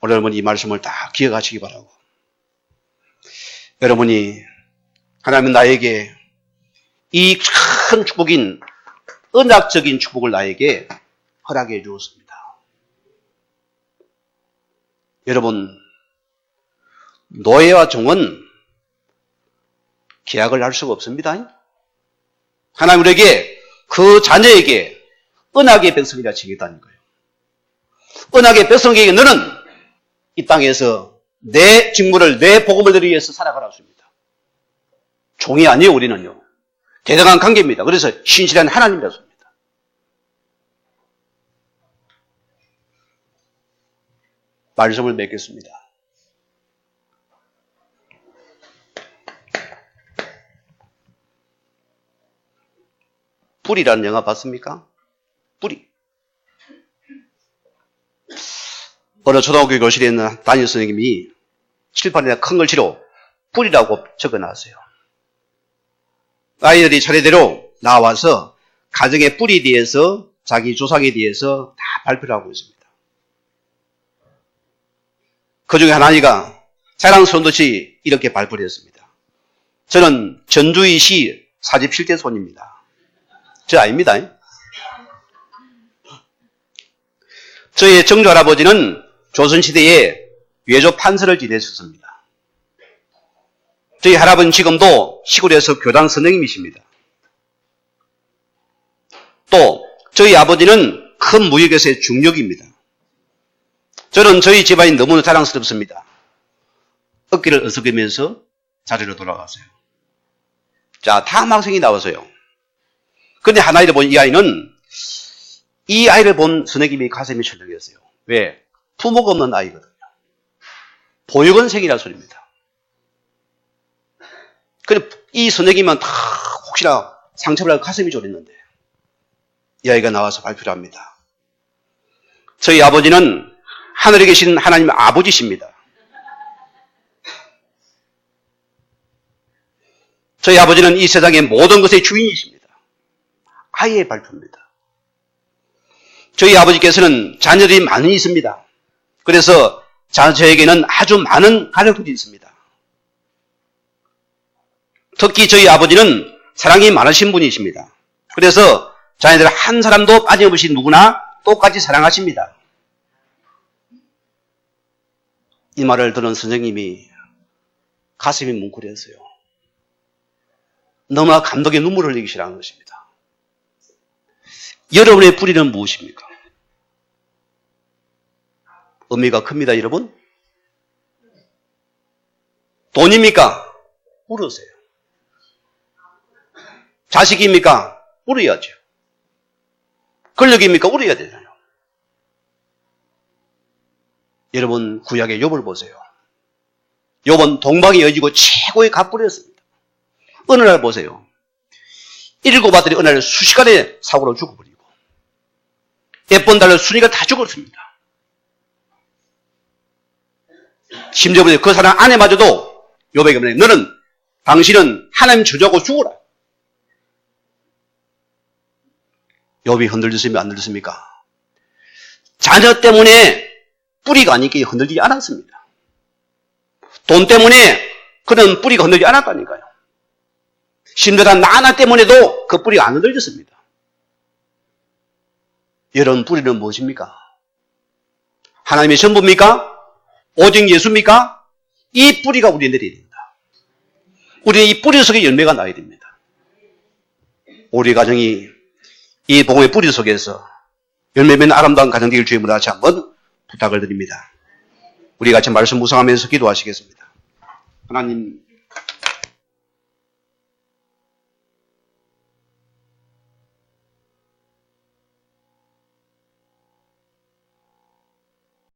Speaker 1: 오늘 여러분 이 말씀을 다 기억하시기 바라고. 여러분이 하나님은 나에게 이 큰 축복인 언약적인 축복을 나에게 허락해 주었습니다. 여러분, 노예와 종은 계약을 할 수가 없습니다. 하나님 우리에게 그 자녀에게 언약의 백성이라 칭했다는 거예요. 언약의 백성에게 너는 이 땅에서 내 직무를, 내 복음을 드리기 위해서 살아가라 했습니다. 종이 아니에요, 우리는요. 대등한 관계입니다. 그래서 신실한 하나님이라 했습니다. 말씀을 맺겠습니다. 뿌리라는 영화 봤습니까? 뿌리. 어느 초등학교 교실에 있는 담임 선생님이 칠판에 큰 글씨로 뿌리라고 적어놨어요. 아이들이 차례대로 나와서 가정의 뿌리에 대해서 자기 조상에 대해서 다 발표를 하고 있습니다. 그 중에 한 아이가 자랑스러운 듯이 이렇게 발표를 했습니다. 저는 전주이시 47대 손입니다. 저 아닙니다. 저의 정조 할아버지는 조선시대에 외조 판서를 지내셨습니다. 저희 할아버지는 지금도 시골에서 교당 선생님이십니다. 또 저희 아버지는 큰 무역에서의 중력입니다. 저는 저희 집안이 너무나 자랑스럽습니다. 어깨를 어석이면서 자리로 돌아가세요. 자, 다음 학생이 나와서요. 근데 한 아이를 본 이 아이는 이 아이를 본 선생님이 가슴이 철렁했어요. 왜? 부모가 없는 아이거든요. 보육원생이라는 소리입니다. 근데 이 선생님은 다 혹시나 상처를 하고 가슴이 졸였는데 이야기가 나와서 발표를 합니다. 저희 아버지는 하늘에 계신 하나님 아버지십니다. 저희 아버지는 이 세상의 모든 것의 주인이십니다. 아예 발표입니다. 저희 아버지께서는 자녀들이 많이 있습니다. 그래서 저에게는 아주 많은 가족들이 있습니다. 특히 저희 아버지는 사랑이 많으신 분이십니다. 그래서 자녀들 한 사람도 빠짐없이 누구나 똑같이 사랑하십니다. 이 말을 들은 선생님이 가슴이 뭉클했어요. 너무나 감동의 눈물을 흘리기 시작한 것입니다. 여러분의 뿌리는 무엇입니까? 의미가 큽니다, 여러분. 돈입니까? 물으세요. 자식입니까? 물어야죠. 권력입니까? 물어야 되잖아요. 여러분, 구약의 욥을 보세요. 욥은 동방이 여지고 최고의 갑부였습니다. 어느 날 보세요. 7 아들이 어느 날 순식간에 사고로 죽어버리고 예쁜 달로 순이가 다 죽었습니다. 심지어 그 사람 아내마저도 욥에게 말해, 너는 당신은 하나님 저주하고 죽어라. 욥이 흔들렸습니까? 안 흔들렸습니까? 자녀 때문에 뿌리가 아니기에 흔들리지 않았습니다. 돈 때문에 그런 뿌리가 흔들리지 않았다니까요. 심지어 나 하나 때문에도 그 뿌리가 안 흔들렸습니다. 여러분 뿌리는 무엇입니까? 하나님의 전부입니까? 오직 예수입니까? 이 뿌리가 우리에 내려야 됩니다. 우리는 이 뿌리 속에 열매가 나야 됩니다. 우리 가정이 이 복음의 뿌리 속에서 열매 맺는 아름다운 가정 되길 주님으로 다시 한번 부탁을 드립니다. 우리 같이 말씀 묵상하면서 기도하시겠습니다. 하나님,